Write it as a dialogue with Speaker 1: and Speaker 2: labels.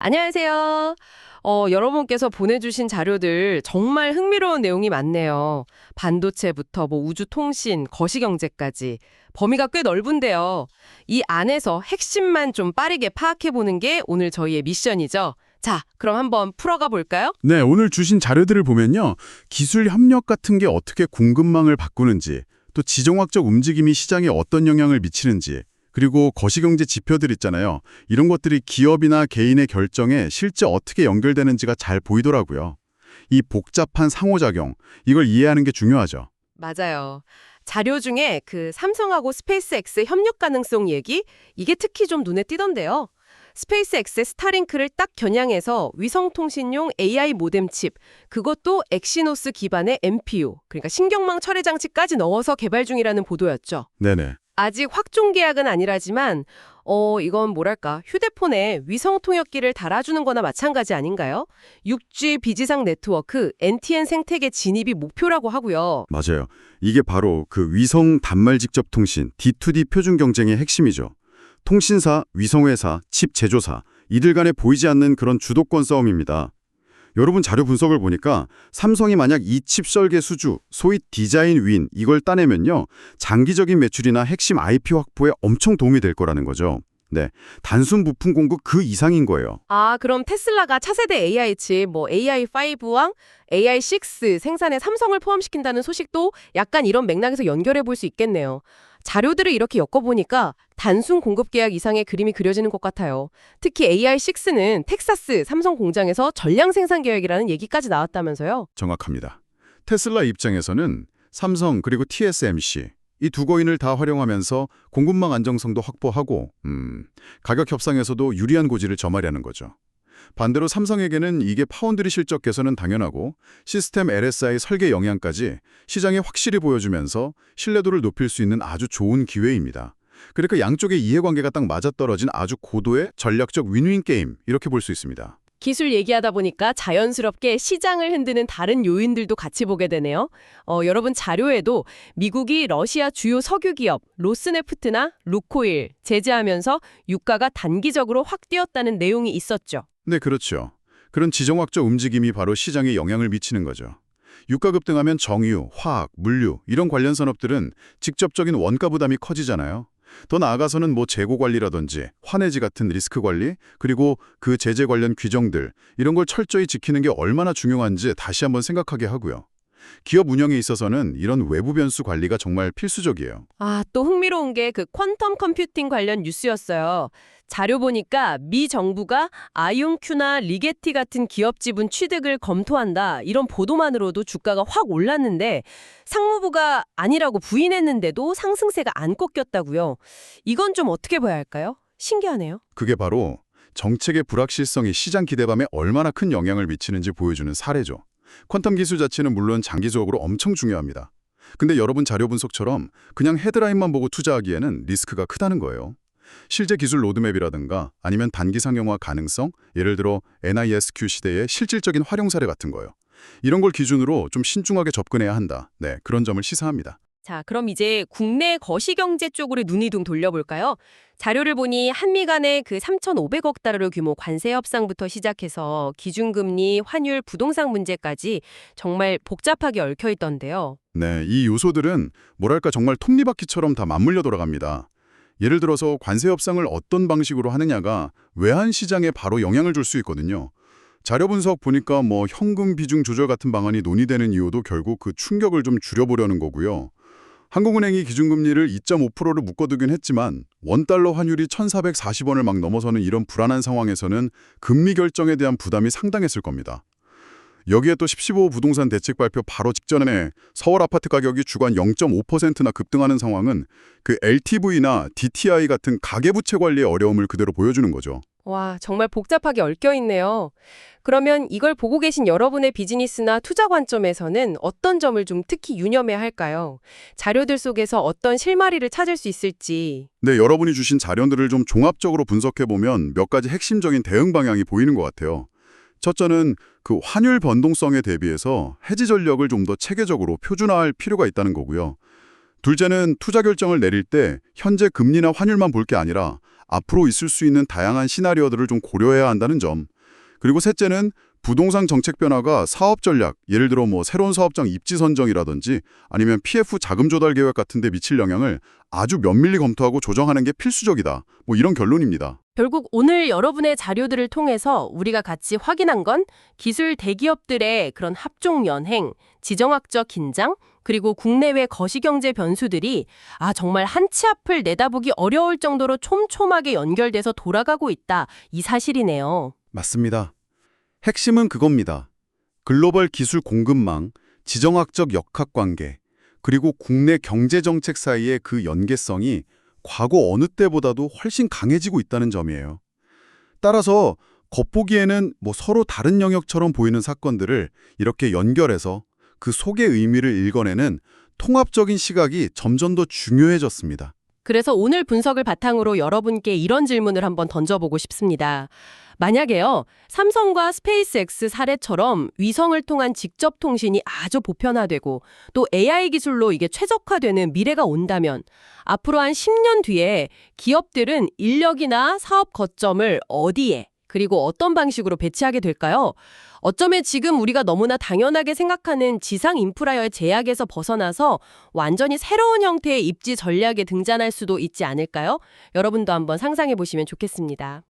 Speaker 1: 안녕하세요. 여러분께서 보내주신 자료들 정말 흥미로운 내용이 많네요. 반도체부터 우주 통신, 거시경제까지 범위가 꽤 넓은데요. 이 안에서 핵심만 좀 빠르게 파악해보는 게 오늘 저희의 미션이죠. 자, 그럼 한번 풀어가 볼까요?
Speaker 2: 네, 오늘 주신 자료들을 보면요. 기술 협력 같은 게 어떻게 공급망을 바꾸는지, 또 지정학적 움직임이 시장에 어떤 영향을 미치는지, 그리고 거시경제 지표들 있잖아요. 이런 것들이 기업이나 개인의 결정에 실제 어떻게 연결되는지가 잘 보이더라고요. 이 복잡한 상호작용, 이걸 이해하는 게 중요하죠.
Speaker 1: 맞아요. 자료 중에 그 삼성하고 스페이스X 협력 가능성 얘기, 이게 특히 좀 눈에 띄던데요. 스페이스X의 스타링크를 딱 겨냥해서 위성통신용 AI 모뎀 칩, 그것도 엑시노스 기반의 NPU, 그러니까 신경망 처리 장치까지 넣어서 개발 중이라는 보도였죠.
Speaker 2: 네네.
Speaker 1: 아직 확정 계약은 아니라지만 이건 뭐랄까 휴대폰에 위성 통역기를 달아주는 거나 마찬가지 아닌가요? 6G 비지상 네트워크 NTN 생태계 진입이 목표라고 하고요.
Speaker 2: 맞아요. 이게 바로 그 위성 단말 직접 통신, D2D 표준 경쟁의 핵심이죠. 통신사, 위성회사, 칩 제조사, 이들 간에 보이지 않는 그런 주도권 싸움입니다. 여러분 자료 분석을 보니까 삼성이 만약 이 칩 설계 수주, 소위 디자인 윈 이걸 따내면요. 장기적인 매출이나 핵심 IP 확보에 엄청 도움이 될 거라는 거죠. 네, 단순 부품 공급 그 이상인 거예요.
Speaker 1: 아, 그럼 테슬라가 차세대 AI 칩, AI5와 AI6 생산에 삼성을 포함시킨다는 소식도 약간 이런 맥락에서 연결해 볼 수 있겠네요. 자료들을 이렇게 엮어보니까 단순 공급 계약 이상의 그림이 그려지는 것 같아요. 특히 AI6는 텍사스 삼성 공장에서 전량 생산 계획이라는 얘기까지 나왔다면서요.
Speaker 2: 정확합니다. 테슬라 입장에서는 삼성 그리고 TSMC 이 두 거인을 다 활용하면서 공급망 안정성도 확보하고 가격 협상에서도 유리한 고지를 점하려는 거죠. 반대로 삼성에게는 이게 파운드리 실적 개선은 당연하고 시스템 LSI 설계 영향까지 시장에 확실히 보여주면서 신뢰도를 높일 수 있는 아주 좋은 기회입니다. 그러니까 양쪽의 이해관계가 딱 맞아떨어진 아주 고도의 전략적 윈윈 게임 이렇게 볼 수 있습니다.
Speaker 1: 기술 얘기하다 보니까 자연스럽게 시장을 흔드는 다른 요인들도 같이 보게 되네요. 여러분 자료에도 미국이 러시아 주요 석유 기업 로스네프트나 루코일 제재하면서 유가가 단기적으로 확 뛰었다는 내용이 있었죠.
Speaker 2: 네, 그렇죠. 그런 지정학적 움직임이 바로 시장에 영향을 미치는 거죠. 유가 급등하면 정유, 화학, 물류 이런 관련 산업들은 직접적인 원가 부담이 커지잖아요. 더 나아가서는 재고 관리라든지 환해지 같은 리스크 관리, 그리고 그 제재 관련 규정들 이런 걸 철저히 지키는 게 얼마나 중요한지 다시 한번 생각하게 하고요. 기업 운영에 있어서는 이런 외부 변수 관리가 정말 필수적이에요.
Speaker 1: 아, 또 흥미로운 게 그 퀀텀 컴퓨팅 관련 뉴스였어요. 자료 보니까 미 정부가 아이온큐나 리게티 같은 기업 지분 취득을 검토한다. 이런 보도만으로도 주가가 확 올랐는데 상무부가 아니라고 부인했는데도 상승세가 안 꺾였다고요. 이건 좀 어떻게 봐야 할까요? 신기하네요.
Speaker 2: 그게 바로 정책의 불확실성이 시장 기대감에 얼마나 큰 영향을 미치는지 보여주는 사례죠. 퀀텀 기술 자체는 물론 장기적으로 엄청 중요합니다. 근데 여러분 자료 분석처럼 그냥 헤드라인만 보고 투자하기에는 리스크가 크다는 거예요. 실제 기술 로드맵이라든가 아니면 단기 상용화 가능성, 예를 들어 NISQ 시대의 실질적인 활용 사례 같은 거요. 이런 걸 기준으로 좀 신중하게 접근해야 한다. 네, 그런 점을 시사합니다.
Speaker 1: 자, 그럼 이제 국내 거시경제 쪽으로 눈이 좀 돌려볼까요? 자료를 보니 한미 간의 그 3,500억 달러 규모 관세 협상부터 시작해서 기준금리, 환율, 부동산 문제까지 정말 복잡하게 얽혀 있던데요.
Speaker 2: 네, 이 요소들은 뭐랄까 정말 톱니바퀴처럼 다 맞물려 돌아갑니다. 예를 들어서 관세 협상을 어떤 방식으로 하느냐가 외환 시장에 바로 영향을 줄 수 있거든요. 자료 분석 보니까 현금 비중 조절 같은 방안이 논의되는 이유도 결국 그 충격을 좀 줄여보려는 거고요. 한국은행이 기준금리를 2.5%를 묶어두긴 했지만 원달러 환율이 1,440원을 막 넘어서는 이런 불안한 상황에서는 금리 결정에 대한 부담이 상당했을 겁니다. 여기에 또 10.15 부동산 대책 발표 바로 직전에 서울 아파트 가격이 주간 0.5%나 급등하는 상황은 그 LTV나 DTI 같은 가계부채 관리의 어려움을 그대로 보여주는 거죠.
Speaker 1: 와, 정말 복잡하게 얽혀 있네요. 그러면 이걸 보고 계신 여러분의 비즈니스나 투자 관점에서는 어떤 점을 좀 특히 유념해야 할까요? 자료들 속에서 어떤 실마리를 찾을 수 있을지.
Speaker 2: 네, 여러분이 주신 자료들을 좀 종합적으로 분석해보면 몇 가지 핵심적인 대응 방향이 보이는 것 같아요. 첫째는 그 환율 변동성에 대비해서 해지 전력을 좀 더 체계적으로 표준화할 필요가 있다는 거고요. 둘째는 투자 결정을 내릴 때 현재 금리나 환율만 볼 게 아니라 앞으로 있을 수 있는 다양한 시나리오들을 좀 고려해야 한다는 점. 그리고 셋째는 부동산 정책 변화가 사업 전략, 예를 들어 새로운 사업장 입지 선정이라든지 아니면 PF 자금 조달 계획 같은 데 미칠 영향을 아주 면밀히 검토하고 조정하는 게 필수적이다. 이런 결론입니다.
Speaker 1: 결국 오늘 여러분의 자료들을 통해서 우리가 같이 확인한 건 기술 대기업들의 그런 합종 연행, 지정학적 긴장, 그리고 국내외 거시경제 변수들이 정말 한 치 앞을 내다보기 어려울 정도로 촘촘하게 연결돼서 돌아가고 있다. 이 사실이네요.
Speaker 2: 맞습니다. 핵심은 그겁니다. 글로벌 기술 공급망, 지정학적 역학관계, 그리고 국내 경제정책 사이의 그 연계성이 과거 어느 때보다도 훨씬 강해지고 있다는 점이에요. 따라서 겉보기에는 서로 다른 영역처럼 보이는 사건들을 이렇게 연결해서 그 속의 의미를 읽어내는 통합적인 시각이 점점 더 중요해졌습니다.
Speaker 1: 그래서 오늘 분석을 바탕으로 여러분께 이런 질문을 한번 던져보고 싶습니다. 만약에요, 삼성과 스페이스X 사례처럼 위성을 통한 직접 통신이 아주 보편화되고 또 AI 기술로 이게 최적화되는 미래가 온다면 앞으로 한 10년 뒤에 기업들은 인력이나 사업 거점을 어디에 그리고 어떤 방식으로 배치하게 될까요? 어쩌면 지금 우리가 너무나 당연하게 생각하는 지상 인프라의 제약에서 벗어나서 완전히 새로운 형태의 입지 전략에 등장할 수도 있지 않을까요? 여러분도 한번 상상해 보시면 좋겠습니다.